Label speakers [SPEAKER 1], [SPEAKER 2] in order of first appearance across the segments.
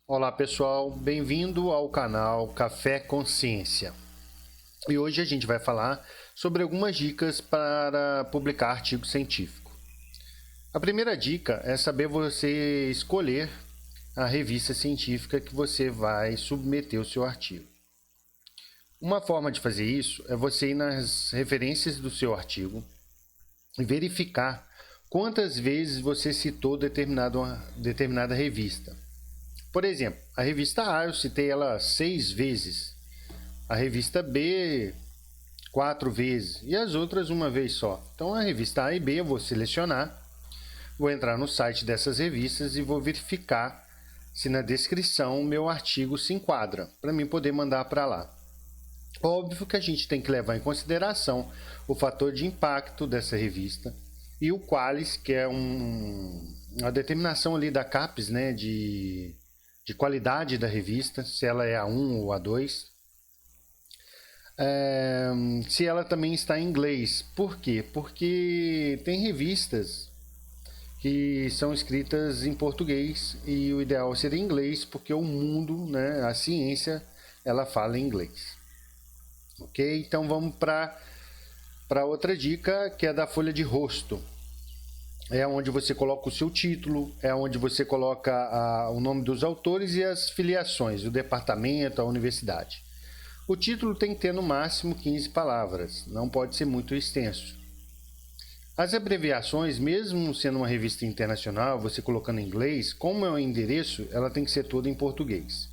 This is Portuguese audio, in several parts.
[SPEAKER 1] Olá pessoal, bem-vindo ao canal Café Consciência. E hoje a gente vai falar sobre algumas dicas para publicar artigo científico. A primeira dica é saber você escolher a revista científica que você vai submeter o seu artigo. Uma forma de fazer isso é você ir nas referências do seu artigo e verificar quantas vezes você citou determinada revista. Por exemplo, a revista A eu citei ela 6 vezes, a revista B 4 vezes e as outras uma vez só. Então a revista A e B eu vou selecionar, vou entrar no site dessas revistas e vou verificar se na descrição o meu artigo se enquadra, para mim poder mandar para lá. Óbvio que a gente tem que levar em consideração o fator de impacto dessa revista e o qualis, que é uma determinação ali da CAPES, né, de qualidade da revista, se ela é A1 ou A2. Se ela também está em inglês. Por quê? Porque tem revistas que são escritas em português e o ideal seria em inglês, porque o mundo, né, a ciência, ela fala em inglês. Ok? Então vamos para outra dica, que é da folha de rosto. É onde você coloca o seu título, é onde você coloca o nome dos autores e as filiações, o departamento, a universidade. O título tem que ter no máximo 15 palavras, não pode ser muito extenso. As abreviações, mesmo sendo uma revista internacional, você colocando em inglês, como é o endereço, ela tem que ser toda em português.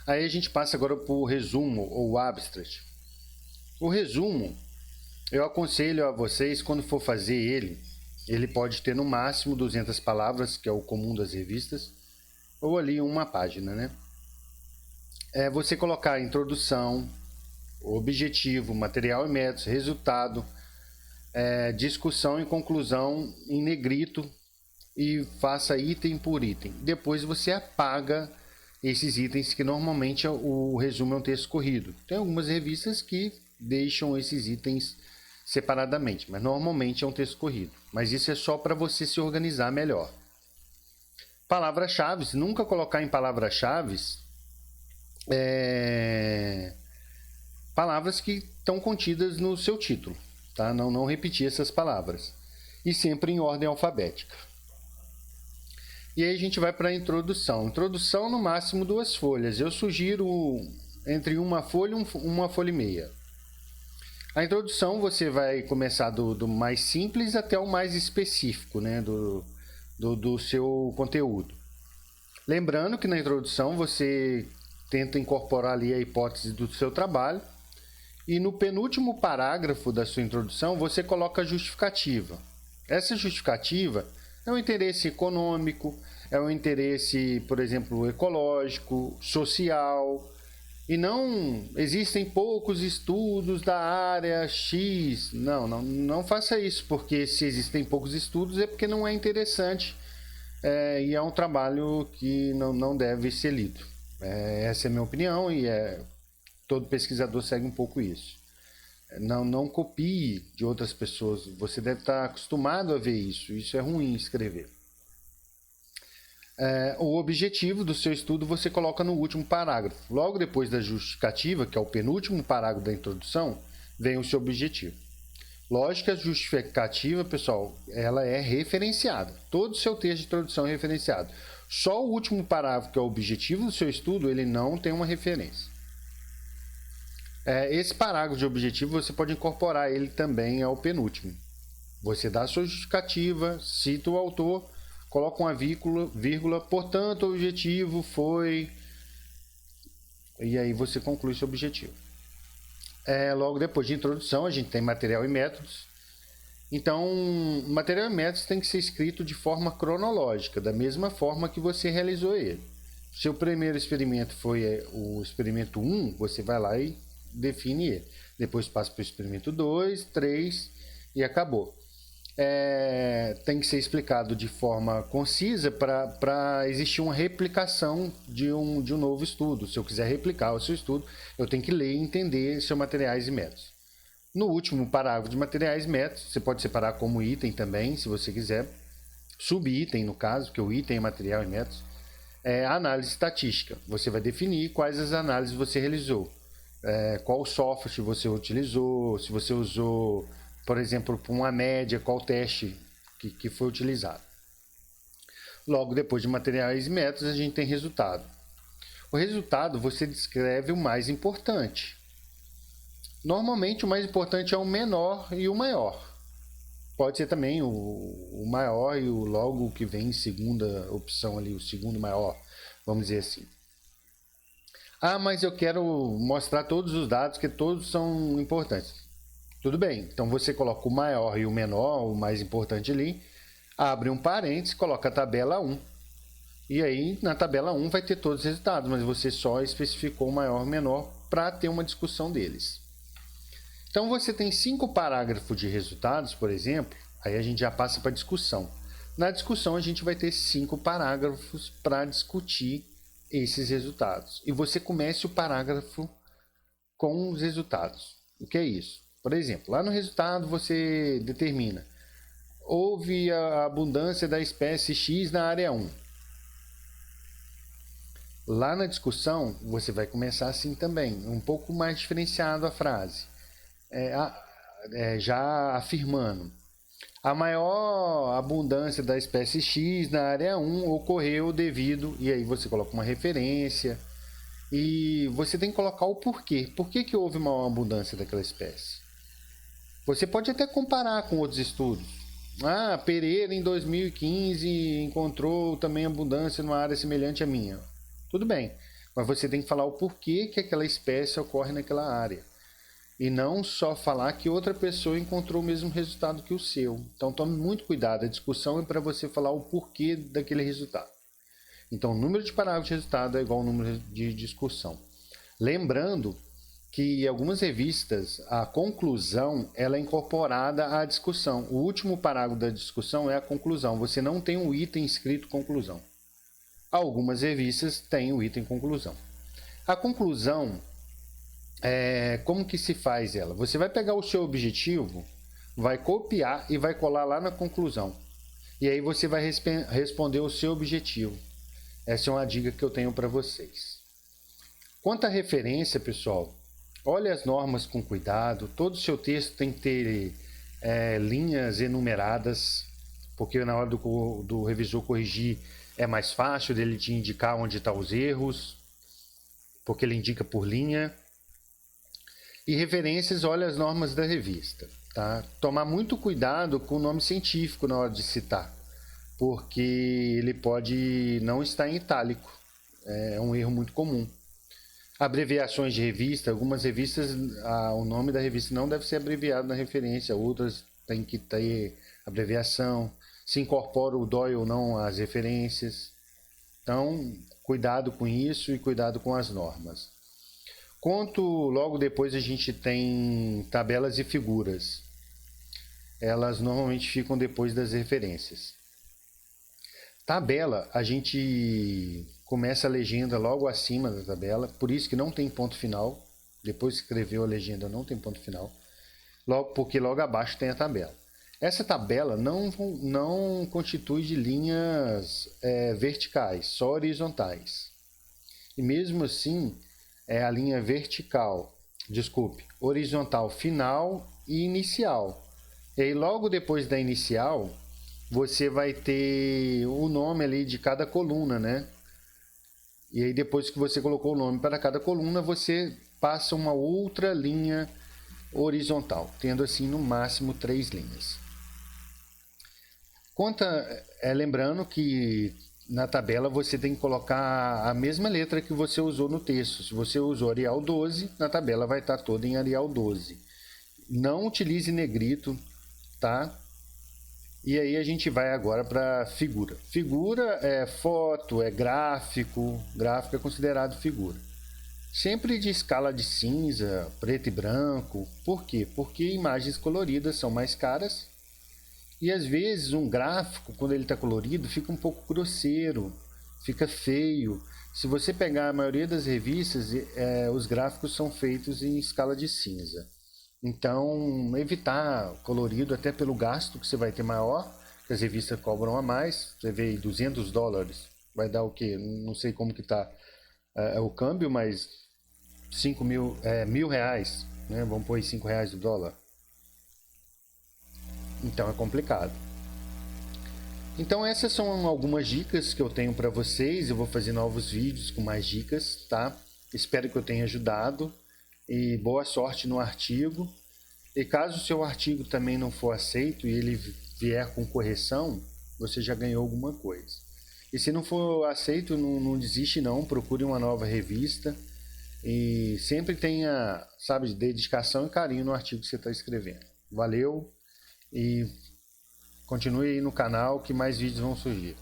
[SPEAKER 1] Aí a gente passa agora para o resumo ou abstract. O resumo, eu aconselho a vocês, quando for fazer ele pode ter no máximo 200 palavras, que é o comum das revistas, ou ali uma página, né? É você colocar a introdução, objetivo, material e métodos, resultado, discussão e conclusão em negrito e faça item por item. Depois você apaga esses itens, que normalmente o resumo é um texto corrido. Tem algumas revistas que deixam esses itens separadamente, mas normalmente é um texto corrido. Mas isso é só para você se organizar melhor. Palavras-chave, nunca colocar em palavras-chave palavras que estão contidas no seu título, tá? Não repetir essas palavras. E sempre em ordem alfabética. E aí a gente vai para a introdução. Introdução no máximo 2 folhas. Eu sugiro entre uma folha e uma folha e meia. A introdução você vai começar do mais simples até o mais específico, né, do seu conteúdo. Lembrando que na introdução você tenta incorporar ali a hipótese do seu trabalho e no penúltimo parágrafo da sua introdução você coloca a justificativa. Essa justificativa é um interesse econômico, é um interesse, por exemplo, ecológico, social. E não existem poucos estudos da área X. Não faça isso, porque se existem poucos estudos é porque não é interessante e é um trabalho que não deve ser lido. Essa é a minha opinião e todo pesquisador segue um pouco isso. Não copie de outras pessoas, você deve estar acostumado a ver isso, isso é ruim escrever. O objetivo do seu estudo você coloca no último parágrafo. Logo depois da justificativa, que é o penúltimo parágrafo da introdução, vem o seu objetivo. Lógico que a justificativa, pessoal, ela é referenciada. Todo o seu texto de introdução é referenciado. Só o último parágrafo, que é o objetivo do seu estudo, ele não tem uma referência. Esse parágrafo de objetivo você pode incorporar ele também ao penúltimo. Você dá a sua justificativa, cita o autor, coloca uma vírgula, portanto o objetivo foi... E aí você conclui seu objetivo. Logo depois de introdução a gente tem material e métodos. Então, material e métodos tem que ser escrito de forma cronológica, da mesma forma que você realizou ele. Seu primeiro experimento foi o experimento 1, você vai lá e define ele. Depois passa para o experimento 2, 3 e acabou. Tem que ser explicado de forma concisa para existir uma replicação de um novo estudo. Se eu quiser replicar o seu estudo, eu tenho que ler e entender seus materiais e métodos. No último parágrafo de materiais e métodos, você pode separar como item também, se você quiser. Subitem, no caso, porque o item é material e métodos. análise estatística. Você vai definir quais as análises você realizou, qual software você utilizou, se você usou, por exemplo, para uma média, qual teste que foi utilizado. Logo, depois de materiais e métodos, a gente tem resultado. O resultado você descreve o mais importante. Normalmente o mais importante é o menor e o maior. Pode ser também o maior e o logo que vem em segunda opção ali, o segundo maior, vamos dizer assim. Ah, mas eu quero mostrar todos os dados, que todos são importantes. Tudo bem, então você coloca o maior e o menor, o mais importante ali, abre um parênteses, coloca a tabela 1. E aí na tabela 1 vai ter todos os resultados, mas você só especificou o maior e o menor para ter uma discussão deles. Então você tem 5 parágrafos de resultados, por exemplo, aí a gente já passa para a discussão. Na discussão a gente vai ter 5 parágrafos para discutir esses resultados. E você começa o parágrafo com os resultados. O que é isso? Por exemplo, lá no resultado você determina: houve a abundância da espécie X na área 1. Lá na discussão você vai começar assim também, um pouco mais diferenciado a frase. Já afirmando: a maior abundância da espécie X na área 1 ocorreu devido, e aí você coloca uma referência, e você tem que colocar o porquê. Por que houve maior abundância daquela espécie? Você pode até comparar com outros estudos. Pereira em 2015 encontrou também abundância numa área semelhante à minha. Tudo bem, mas você tem que falar o porquê que aquela espécie ocorre naquela área. E não só falar que outra pessoa encontrou o mesmo resultado que o seu. Então tome muito cuidado, a discussão é para você falar o porquê daquele resultado. Então o número de parágrafos de resultado é igual ao número de discussão. Lembrando que em algumas revistas a conclusão ela é incorporada à discussão. O último parágrafo da discussão é a conclusão. Você não tem um item escrito conclusão. Algumas revistas têm o item conclusão. A conclusão, como que se faz ela? Você vai pegar o seu objetivo, vai copiar e vai colar lá na conclusão. E aí você vai responder o seu objetivo. Essa é uma dica que eu tenho para vocês. Quanto à referência, pessoal, olhe as normas com cuidado. Todo o seu texto tem que ter linhas enumeradas, porque na hora do revisor corrigir é mais fácil dele te indicar onde estão os erros, porque ele indica por linha. E referências, olha as normas da revista. Tá? Tomar muito cuidado com o nome científico na hora de citar, porque ele pode não estar em itálico. É um erro muito comum. Abreviações de revista, algumas revistas, o nome da revista não deve ser abreviado na referência, outras tem que ter abreviação, se incorpora o DOI ou não às referências. Então, cuidado com isso e cuidado com as normas. Logo depois a gente tem tabelas e figuras. Elas normalmente ficam depois das referências. Tabela, a gente começa a legenda logo acima da tabela, por isso que não tem ponto final. Depois que escreveu a legenda não tem ponto final, porque logo abaixo tem a tabela. Essa tabela não constitui de linhas verticais, só horizontais. E mesmo assim, é a linha horizontal final e inicial. E aí logo depois da inicial, você vai ter o nome ali de cada coluna, né? E aí depois que você colocou o nome para cada coluna, você passa uma outra linha horizontal, tendo assim no máximo 3 linhas. Lembrando que na tabela você tem que colocar a mesma letra que você usou no texto. Se você usou Arial 12, na tabela vai estar toda em Arial 12. Não utilize negrito, tá? E aí a gente vai agora para figura. Figura é foto, é gráfico. Gráfico é considerado figura. Sempre de escala de cinza, preto e branco. Por quê? Porque imagens coloridas são mais caras. E às vezes um gráfico, quando ele está colorido, fica um pouco grosseiro, fica feio. Se você pegar a maioria das revistas, os gráficos são feitos em escala de cinza. Então, evitar colorido, até pelo gasto que você vai ter maior, que as revistas cobram a mais, você vê $200 vai dar o quê? Não sei como que tá o câmbio, mas 5 mil, R$ 1.000, né? Vamos pôr aí R$ 5 do dólar. Então é complicado. Então essas são algumas dicas que eu tenho para vocês. Eu vou fazer novos vídeos com mais dicas, tá? Espero que eu tenha ajudado e boa sorte no artigo. E caso o seu artigo também não for aceito e ele vier com correção, você já ganhou alguma coisa. E se não for aceito, não desiste não, procure uma nova revista e sempre tenha, sabe, dedicação e carinho no artigo que você está escrevendo. Valeu e continue aí no canal que mais vídeos vão surgir.